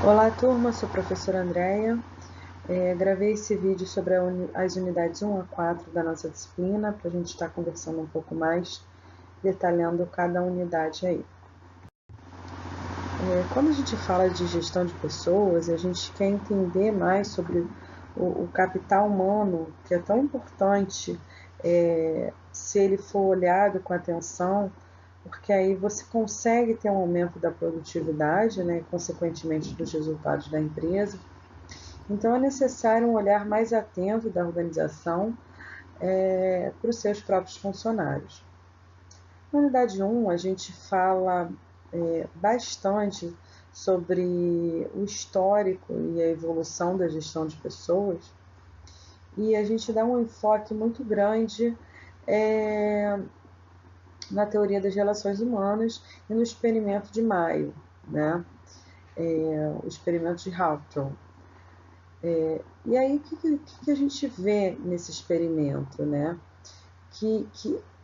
Olá, turma, sou a professora Andréia. Gravei esse vídeo sobre as unidades 1 a 4 da nossa disciplina, para a gente estar conversando um pouco mais, detalhando cada unidade aí. Quando a gente fala de gestão de pessoas, a gente quer entender mais sobre o capital humano, que é tão importante, se ele for olhado com atenção, porque aí você consegue ter um aumento da produtividade, né, e consequentemente dos resultados da empresa. Então, é necessário um olhar mais atento da organização para os seus próprios funcionários. Na unidade 1, a gente fala bastante sobre o histórico e a evolução da gestão de pessoas, e a gente dá um enfoque muito grande na teoria das relações humanas e no experimento de Mayo, né? O experimento de Hawthorne. E aí, o que a gente vê nesse experimento, né? Que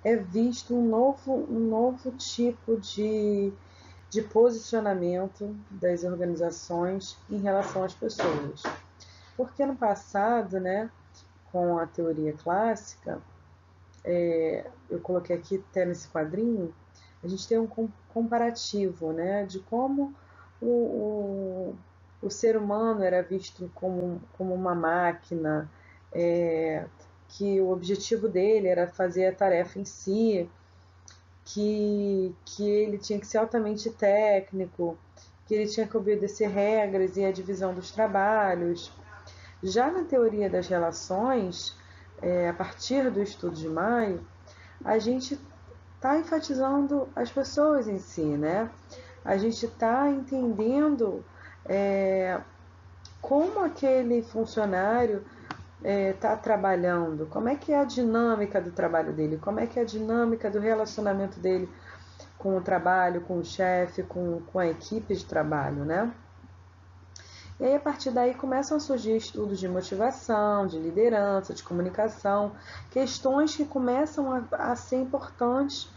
é visto um novo tipo de posicionamento das organizações em relação às pessoas. Porque no passado, né, com a teoria clássica, eu coloquei aqui até nesse quadrinho, a gente tem um comparativo, né, de como o ser humano era visto como uma máquina, que o objetivo dele era fazer a tarefa em si, que ele tinha que ser altamente técnico, que ele tinha que obedecer regras e a divisão dos trabalhos. Já na teoria das relações, a partir do estudo de Maio, a gente está enfatizando as pessoas em si, né? A gente está entendendo como aquele funcionário está trabalhando, como é que é a dinâmica do trabalho dele, como é que é a dinâmica do relacionamento dele com o trabalho, com o chefe, com a equipe de trabalho, né? E aí, a partir daí, começam a surgir estudos de motivação, de liderança, de comunicação, questões que começam a ser importantes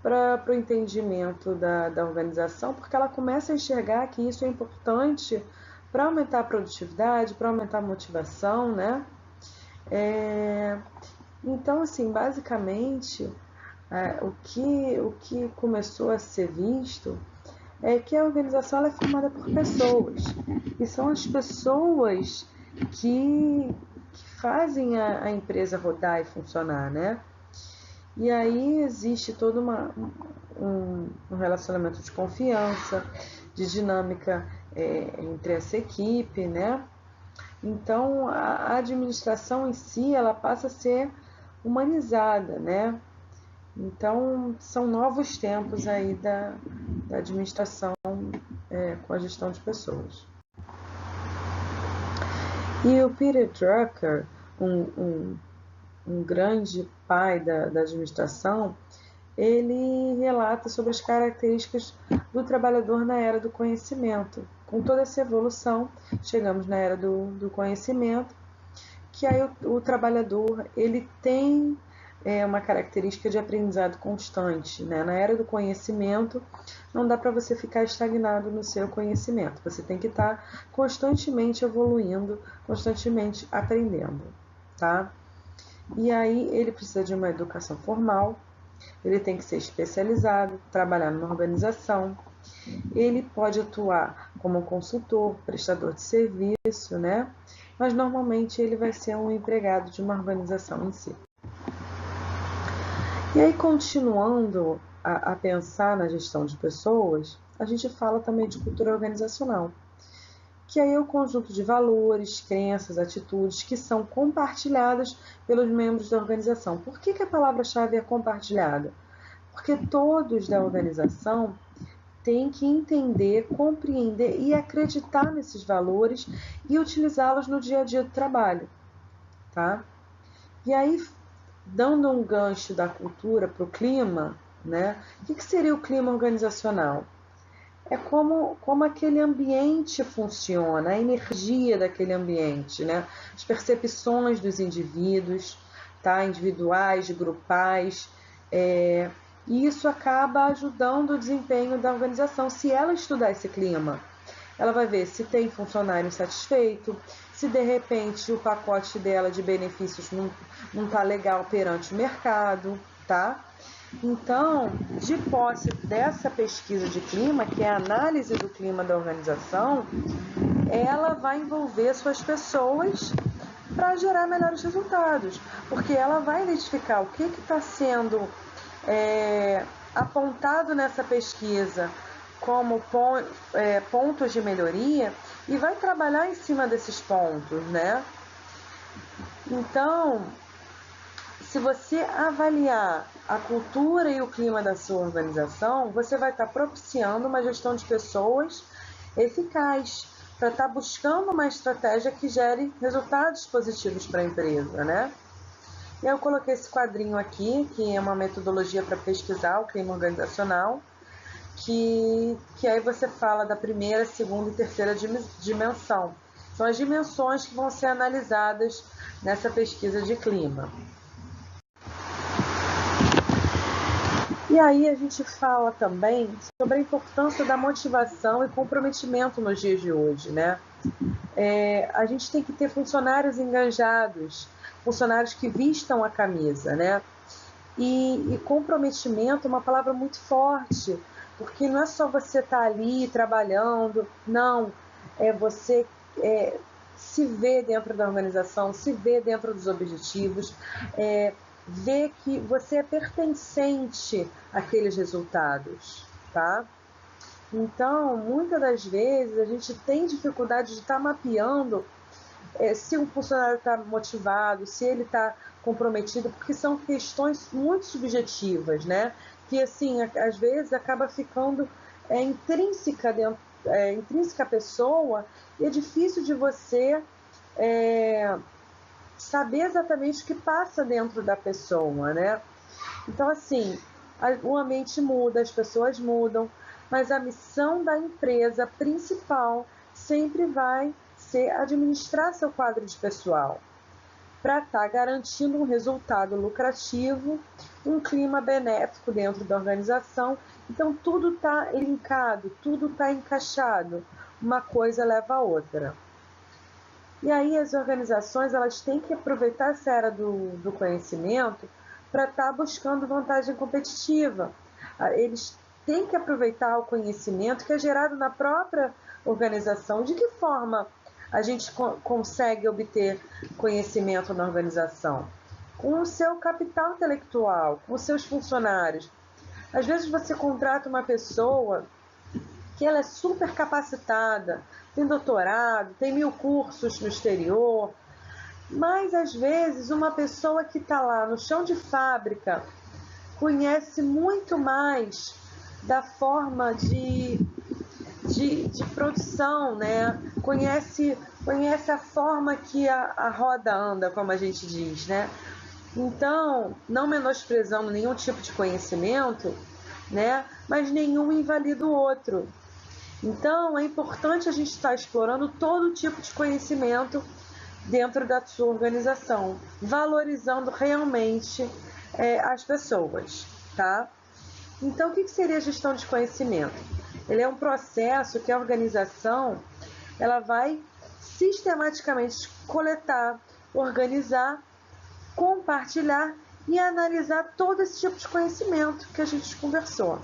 para o entendimento da organização, porque ela começa a enxergar que isso é importante para aumentar a produtividade, para aumentar a motivação, né? Então, assim, basicamente, o que começou a ser visto é que a organização ela é formada por pessoas. E são as pessoas que fazem a empresa rodar e funcionar, né? E aí existe todo um relacionamento de confiança, de dinâmica entre essa equipe, né? Então, a administração em si, ela passa a ser humanizada, né? Então, são novos tempos aí da administração com a gestão de pessoas. E o Peter Drucker, um grande pai da administração, ele relata sobre as características do trabalhador na era do conhecimento. Com toda essa evolução, chegamos na era do conhecimento, que aí o trabalhador ele tem uma característica de aprendizado constante, né? Na era do conhecimento, não dá para você ficar estagnado no seu conhecimento. Você tem que estar constantemente evoluindo, constantemente aprendendo, tá? E aí ele precisa de uma educação formal, ele tem que ser especializado, trabalhar numa organização, ele pode atuar como consultor, prestador de serviço, né? Mas normalmente ele vai ser um empregado de uma organização em si. E aí, continuando a pensar na gestão de pessoas, a gente fala também de cultura organizacional, que aí é o conjunto de valores, crenças, atitudes que são compartilhadas pelos membros da organização. Por que a palavra-chave é compartilhada? Porque todos da organização têm que entender, compreender e acreditar nesses valores e utilizá-los no dia a dia do trabalho, tá? E aí, dando um gancho da cultura para o clima, né? O que seria o clima organizacional? É como aquele ambiente funciona, a energia daquele ambiente, né? As percepções dos indivíduos, tá? Individuais, grupais, e isso acaba ajudando o desempenho da organização. Se ela estudar esse clima, ela vai ver se tem funcionário insatisfeito, se de repente o pacote dela de benefícios não está legal perante o mercado, tá? Então, de posse dessa pesquisa de clima, que é a análise do clima da organização, ela vai envolver suas pessoas para gerar melhores resultados, porque ela vai identificar o que está sendo apontado nessa pesquisa como pontos de melhoria e vai trabalhar em cima desses pontos, né? Então, se você avaliar a cultura e o clima da sua organização, você vai estar propiciando uma gestão de pessoas eficaz, para estar buscando uma estratégia que gere resultados positivos para a empresa, né? E eu coloquei esse quadrinho aqui, que é uma metodologia para pesquisar o clima organizacional, que aí você fala da primeira, segunda e terceira dimensão. São as dimensões que vão ser analisadas nessa pesquisa de clima. E aí a gente fala também sobre a importância da motivação e comprometimento nos dias de hoje, né? A gente tem que ter funcionários engajados, funcionários que vistam a camisa, né? E comprometimento é uma palavra muito forte, porque não é só você estar ali trabalhando, não, é você se ver dentro da organização, se ver dentro dos objetivos, ver que você é pertencente àqueles resultados, tá? Então, muitas das vezes, a gente tem dificuldade de estar mapeando se um funcionário está motivado, se ele está comprometido, porque são questões muito subjetivas, né? Que, assim, às vezes acaba ficando intrínseca à pessoa e é difícil de você saber exatamente o que passa dentro da pessoa, né? Então, assim, o ambiente muda, as pessoas mudam, mas a missão da empresa principal sempre vai ser administrar seu quadro de pessoal, para estar garantindo um resultado lucrativo, um clima benéfico dentro da organização. Então, tudo está linkado, tudo está encaixado, uma coisa leva a outra. E aí as organizações elas têm que aproveitar essa era do conhecimento para estar buscando vantagem competitiva. Eles têm que aproveitar o conhecimento que é gerado na própria organização. De que forma a gente consegue obter conhecimento na organização? Com o seu capital intelectual, com os seus funcionários. Às vezes você contrata uma pessoa que ela é super capacitada, tem doutorado, tem 1000 cursos no exterior, mas às vezes uma pessoa que está lá no chão de fábrica conhece muito mais da forma de produção, né? Conhece a forma que a roda anda, como a gente diz, né? Então, não menosprezando nenhum tipo de conhecimento, né? Mas nenhum invalida o outro. Então, é importante a gente estar explorando todo tipo de conhecimento dentro da sua organização, valorizando realmente as pessoas, tá? Então, o que seria a gestão de conhecimento? Ele é um processo que a organização ela vai sistematicamente coletar, organizar, compartilhar e analisar todo esse tipo de conhecimento que a gente conversou.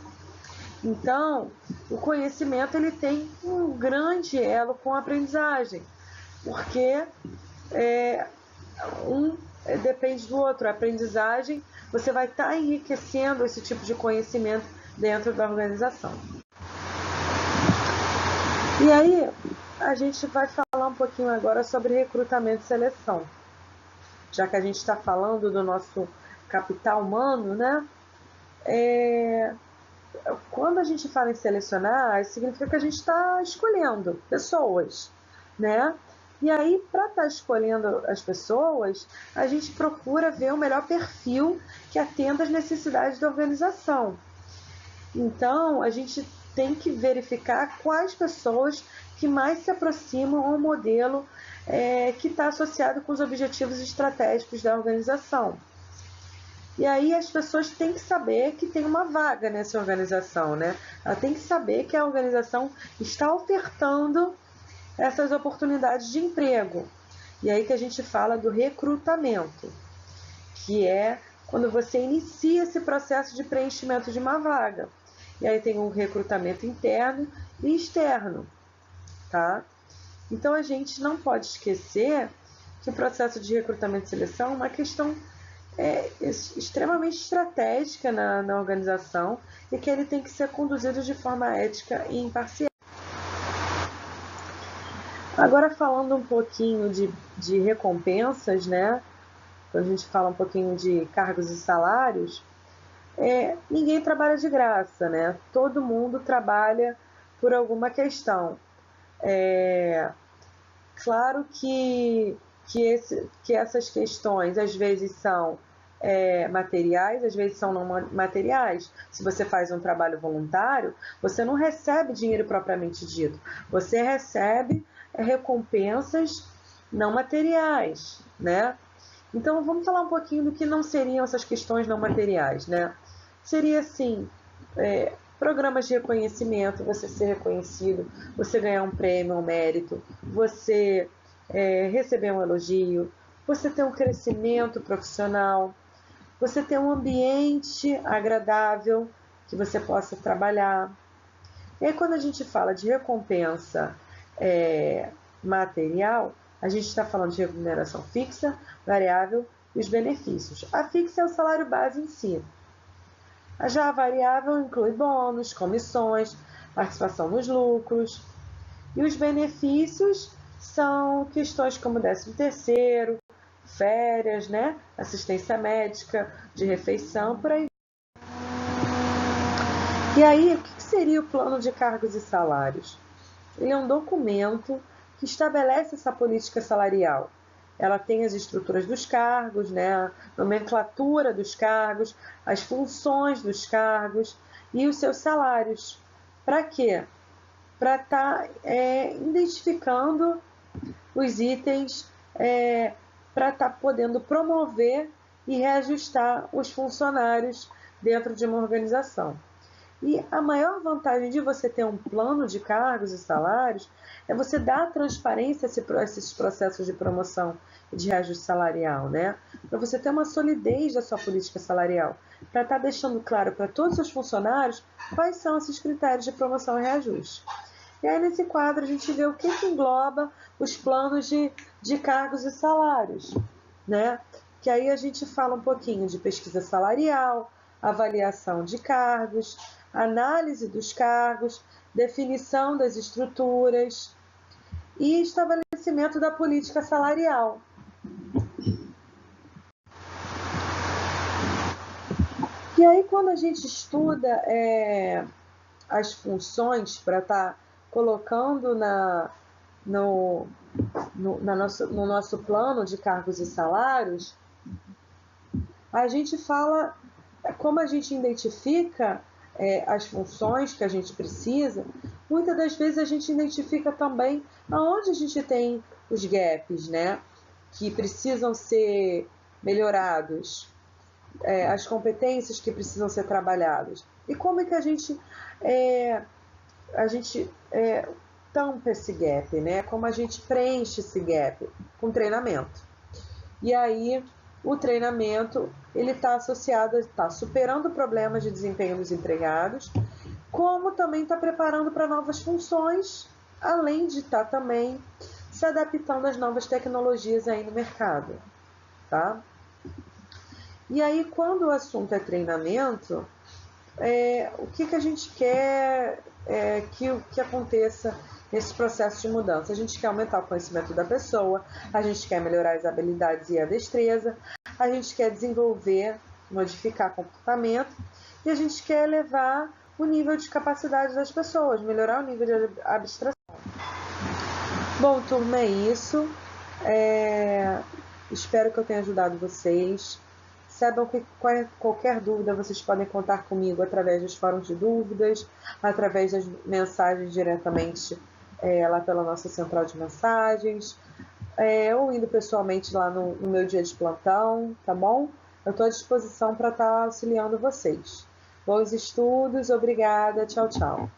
Então, o conhecimento ele tem um grande elo com a aprendizagem, porque depende do outro. A aprendizagem, você vai estar enriquecendo esse tipo de conhecimento dentro da organização. E aí, a gente vai falar um pouquinho agora sobre recrutamento e seleção. Já que a gente está falando do nosso capital humano, né? Quando a gente fala em selecionar, significa que a gente está escolhendo pessoas, né? E aí, para estar escolhendo as pessoas, a gente procura ver o melhor perfil que atenda às necessidades da organização. Então, a gente tem que verificar quais pessoas que mais se aproximam ao modelo que está associado com os objetivos estratégicos da organização. E aí as pessoas têm que saber que tem uma vaga nessa organização, né? Ela tem que saber que a organização está ofertando essas oportunidades de emprego. E aí que a gente fala do recrutamento, que é quando você inicia esse processo de preenchimento de uma vaga. E aí tem o recrutamento interno e externo, tá? Então a gente não pode esquecer que o processo de recrutamento e seleção é uma questão extremamente estratégica na organização e que ele tem que ser conduzido de forma ética e imparcial. Agora falando um pouquinho de recompensas, né? Quando a gente fala um pouquinho de cargos e salários, ninguém trabalha de graça, né? Todo mundo trabalha por alguma questão. Claro que essas questões às vezes são materiais, às vezes são não materiais. Se você faz um trabalho voluntário, você não recebe dinheiro propriamente dito, você recebe recompensas não materiais, né? Então vamos falar um pouquinho do que não seriam essas questões não materiais, né? Seria assim, programas de reconhecimento, você ser reconhecido, você ganhar um prêmio, um mérito, você receber um elogio, você ter um crescimento profissional, você ter um ambiente agradável que você possa trabalhar. E aí, quando a gente fala de recompensa material, a gente está falando de remuneração fixa, variável e os benefícios. A fixa é o salário base em si. Já a variável inclui bônus, comissões, participação nos lucros. E os benefícios são questões como 13º, férias, né? Assistência médica, de refeição, por aí. E aí, o que seria o plano de cargos e salários? Ele é um documento que estabelece essa política salarial. Ela tem as estruturas dos cargos, né, a nomenclatura dos cargos, as funções dos cargos e os seus salários. Para quê? Para estar identificando os itens, para estar podendo promover e reajustar os funcionários dentro de uma organização. E a maior vantagem de você ter um plano de cargos e salários é você dar transparência a esses processos de promoção e de reajuste salarial, né? Para você ter uma solidez da sua política salarial, para estar deixando claro para todos os funcionários quais são esses critérios de promoção e reajuste. E aí, nesse quadro, a gente vê o que engloba os planos de cargos e salários, né? Que aí a gente fala um pouquinho de pesquisa salarial, avaliação de cargos, análise dos cargos, definição das estruturas e estabelecimento da política salarial. E aí, quando a gente estuda as funções para estar colocando no nosso plano de cargos e salários, a gente fala como a gente identifica as funções que a gente precisa. Muitas das vezes a gente identifica também aonde a gente tem os gaps, né, que precisam ser melhorados, as competências que precisam ser trabalhadas. E como é que a gente tampa esse gap, né? Como a gente preenche esse gap? Com treinamento. E aí, o treinamento, ele está associado, está superando problemas de desempenho dos empregados, como também está preparando para novas funções, além de estar também se adaptando às novas tecnologias aí no mercado, tá? E aí, quando o assunto é treinamento, o que a gente quer que aconteça nesse processo de mudança? A gente quer aumentar o conhecimento da pessoa, a gente quer melhorar as habilidades e a destreza, a gente quer desenvolver, modificar comportamento e a gente quer elevar o nível de capacidade das pessoas, melhorar o nível de abstração. Bom, turma, é isso. Espero que eu tenha ajudado vocês. Saibam que qualquer dúvida vocês podem contar comigo através dos fóruns de dúvidas, através das mensagens diretamente lá pela nossa central de mensagens, ou indo pessoalmente lá no meu dia de plantão, tá bom? Eu estou à disposição para estar auxiliando vocês. Bons estudos, obrigada, tchau, tchau.